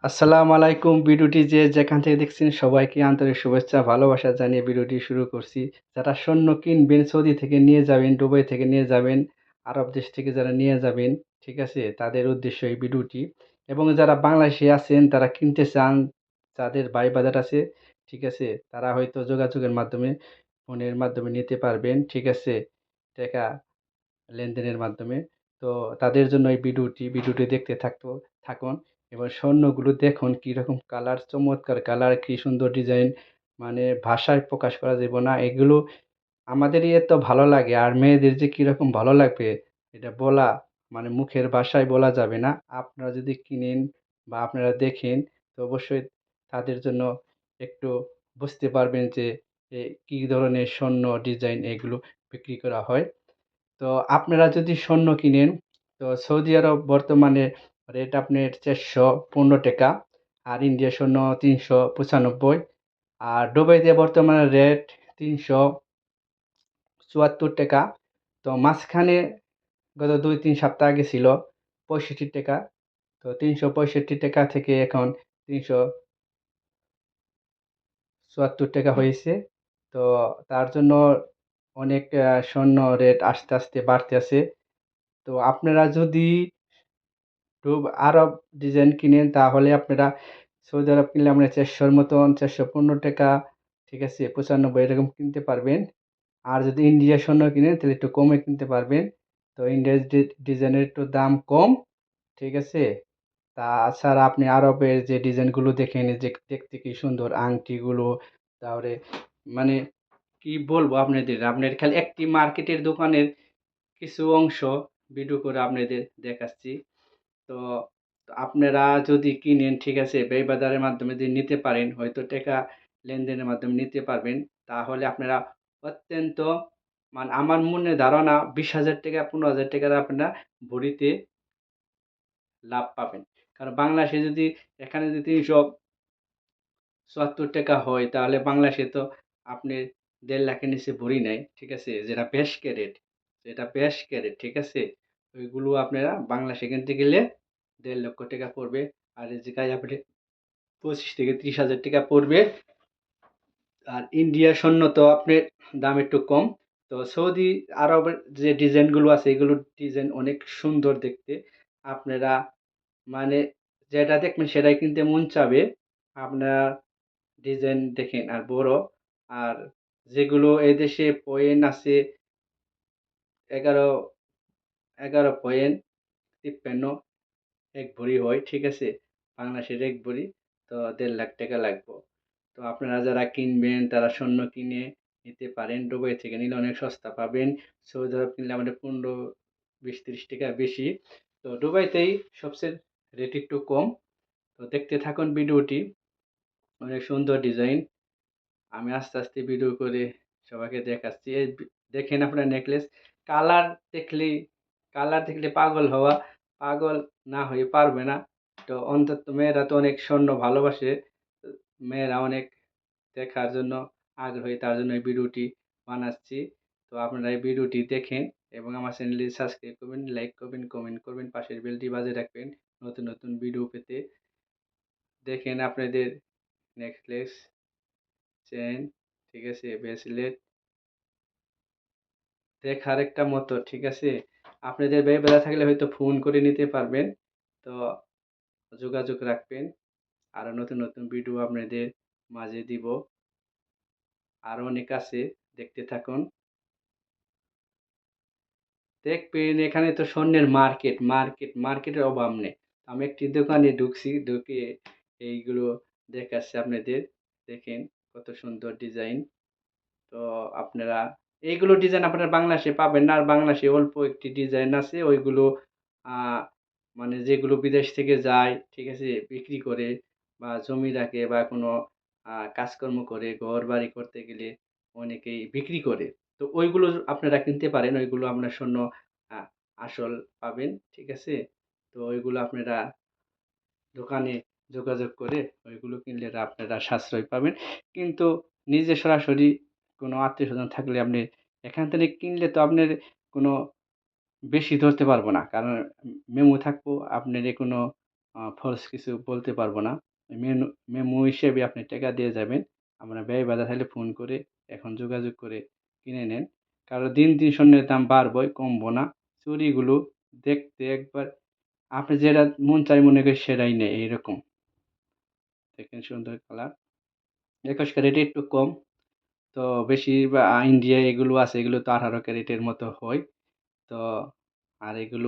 আসসালামু আলাইকুম। ভিডিওটি যে যেখান থেকে দেখছেন সবাইকে আন্তরিক শুভেচ্ছা ভালোবাসা জানিয়ে ভিডিওটি শুরু করছি। যারা স্বর্ণ কিনবেন সৌদি থেকে নিয়ে যাবেন, দুবাই থেকে নিয়ে যাবেন, আরব দেশ থেকে যারা নিয়ে যাবেন, ঠিক আছে? তাদের উদ্দেশ্য এই ভিডিওটি। এবং যারা বাংলাদেশে আছেন তারা কিনতে চান, যাদের ভাই বাজার আছে, ঠিক আছে? তারা হয়তো যোগাযোগের মাধ্যমে, ফোনের মাধ্যমে নিতে পারবেন, ঠিক আছে? টাকা লেনদেনের মাধ্যমে। তো তাদের জন্য এই ভিডিওটি দেখতে থাকুন এবং স্বর্ণগুলো দেখুন কীরকম কালার, চমৎকার কালার, কি সুন্দর ডিজাইন, মানে ভাষায় প্রকাশ করা যাবে না। এগুলো আমাদেরই এত ভালো লাগে আর মেয়েদের যে কীরকম ভালো লাগবে এটা বলা, মানে মুখের ভাষায় বলা যাবে না। আপনারা যদি কিনেন বা আপনারা দেখেন তো অবশ্যই তাদের জন্য একটু বুঝতে পারবেন যে কী ধরনের স্বর্ণ ডিজাইন এগুলো বিক্রি করা হয়। তো আপনারা যদি স্বর্ণ কিনেন তো সৌদি আরব বর্তমানে রেট আপনার ৳৪১৫, আর ইন্ডিয়ার স্বর্ণ ৩৯৫, আর দুবাইতে বর্তমানে রেট ৳৩৭৪। তো মাঝখানে গত ২-৩ সপ্তাহ আগে ছিল ৳৬৫। তো ৳৩৬৫ থেকে এখন ৳৩৭৪ হয়েছে। তো তার জন্য অনেক স্বর্ণ রেট আস্তে, আস্তে বাড়তেছে। তো আপনারা যদি আরব ডিজাইন কিনেন তাহলে আপনারা সৌদি আরব কিনলে আপনার ৪০০ র মতন, ৳৪১৫, ঠিক আছে? ৯৫ এরকম কিনতে পারবেন। আর যদি ইন্ডিয়ার স্বর্ণ কিনেন তাহলে একটু কমে কিনতে পারবেন। তো ইন্ডিয়ার ডিজাইনের একটু দাম কম, ঠিক আছে? তাছাড়া আপনি আরবের যে ডিজাইনগুলো দেখেন এই যে দেখতে কি সুন্দর আংটিগুলো, তারপরে মানে কি বলবো আপনাদের? আপনার খালি একটি মার্কেটের দোকানের কিছু অংশ ভিডিও করে আপনাদের দেখাচ্ছি। তো আপনারা যদি কিনেন, ঠিক আছে? ব্যয়বাজারের মাধ্যমে যদি নিতে পারেন, হয়তো টাকা লেনদেনের মাধ্যমে নিতে পারবেন। তাহলে আপনারা অত্যন্ত, মানে আমার মনে ধারণা ৳২০,০০০, ৳১৫,০০০ আপনারা ভরিতে লাভ পাবেন। কারণ বাংলাদেশে যদি এখানে যদি ৳৩৭৪ হয় তাহলে বাংলাদেশে তো আপনার ১.৫ লাখের নিচে ভরি নাই। ঠিক আছে? যেটা বেশ ক্যারেট, ঠিক আছে? ওইগুলো আপনারা বাংলাদেশে কিনতে গেলে ৳১.৫ লক্ষ পড়বে। আর এই জায়গায় আপনি ২৫,০০০ থেকে ৩০,০০০ পড়বে। আর ইন্ডিয়ার স্বর্ণ তো আপনার দাম একটু কম। তো সৌদি আরবের যে ডিজাইনগুলো আছে এগুলোর ডিজাইন অনেক সুন্দর দেখতে। আপনারা মানে যেটা দেখবেন সেটাই কিনতে মন চাবে। আপনার ডিজাইন দেখেন আর বড়। আর যেগুলো এদেশে পয়েন্ট আছে ১১, ১১.৫৩ ১ ভরি হয়, ঠিক আছে? বাংলাদেশের ১ ভরি তো ৳১.৫ লাখ লাগবে। তো আপনারা যারা কিনবেন তারা স্বর্ণ কিনে নিতে পারেন। দুবাই থেকে নিলে অনেক সস্তা পাবেন। সৌদি আরব কিনলে আমাদের ১৫, ২০, ৳৩০ বেশি। তো দুবাইতেই সবচেয়ে রেট একটু কম। তো দেখতে থাকুন ভিডিওটি। অনেক সুন্দর ডিজাইন। আমি আস্তে, আস্তে ভিডিও করে সবাইকে দেখাচ্ছি। এই দেখেন আপনার নেকলেস। কালার দেখলেই কালার দেখলে পাগল না হয়ে পারবে না। তো অন্তত মেয়েরা তো অনেক স্বর্ণ ভালোবাসে। তো মেয়েরা অনেক দেখার জন্য আগ্রহী, তার জন্য এই ভিডিওটি বানাচ্ছি। তো আপনারা এই ভিডিওটি দেখেন এবং আমার চ্যানেলটি সাবস্ক্রাইব করবেন, লাইক করবেন, কমেন্ট করবেন, পাশের বেলটি বাজিয়ে রাখবেন নতুন, নতুন ভিডিও পেতে। দেখেন আপনাদের নেকলেস, চেইন, ঠিক আছে? ব্রেসলেট দেখার একটা মতো, ঠিক আছে? আপনাদের ব্যয়বহুল থাকলে হয়তো ফোন করে নিতে পারবেন। তো যোগাযোগ রাখবেন। আরো নতুন, নতুন ভিডিও আপনাদের মাঝে দিব। আরো অনেক আছে, দেখতে থাকুন। দেখবেন এখানে তো স্বর্ণের মার্কেটের অভাব নেই। আমি একটি দোকানে ঢুকছি, ঢুকে এইগুলো দেখাচ্ছি আপনাদের। দেখেন কত সুন্দর ডিজাইন। তো আপনারা এইগুলো ডিজাইন আপনারা বাংলাদেশে পাবেন না। আর বাংলাদেশে অল্প একটি ডিজাইন আছে ওইগুলো আ মানে যেগুলো বিদেশ থেকে যায়, ঠিক আছে? বিক্রি করে বা জমি রাখে বা কোনো কাজকর্ম করে, ঘরবাড়ি করতে গেলে অনেকেই বিক্রি করে। তো ওইগুলো আপনারা কিনতে পারেন। ওইগুলো আপনার স্বর্ণ আ আসল পাবেন, ঠিক আছে? তো ওইগুলো আপনারা দোকানে যোগাযোগ করে ওইগুলো কিনলে আপনারা সাশ্রয় পাবেন। কিন্তু নিজে সরাসরি কোনো আত্মীয়স্বজন থাকলে আপনি এখান থেকে কিনলে তো আপনার কোনো বেশি ধরতে পারবো না। কারণ মেমো থাকবো, আপনার কোনো ফলস কিছু বলতে পারবো না। মেমো হিসেবে আপনি টাকা দিয়ে যাবেন। আপনার ব্যয় বাধা থাকলে ফোন করে এখন যোগাযোগ করে কিনে নেন। কারণ দিন, দিন স্বর্ণের দাম বাড়বই, কমবো না। চুড়িগুলো দেখতে একবার আপনি যেটা মন চায় মনে করেন সেটাই নেয় এইরকম। দেখেন সুন্দর কালার। ২১ ক্যারেটে একটু কম। তো বেশি বা ইন্ডিয়া এগুলো আছে এগুলো তো 18 ক্যারেটের মতো হয়। তো আর এগুলো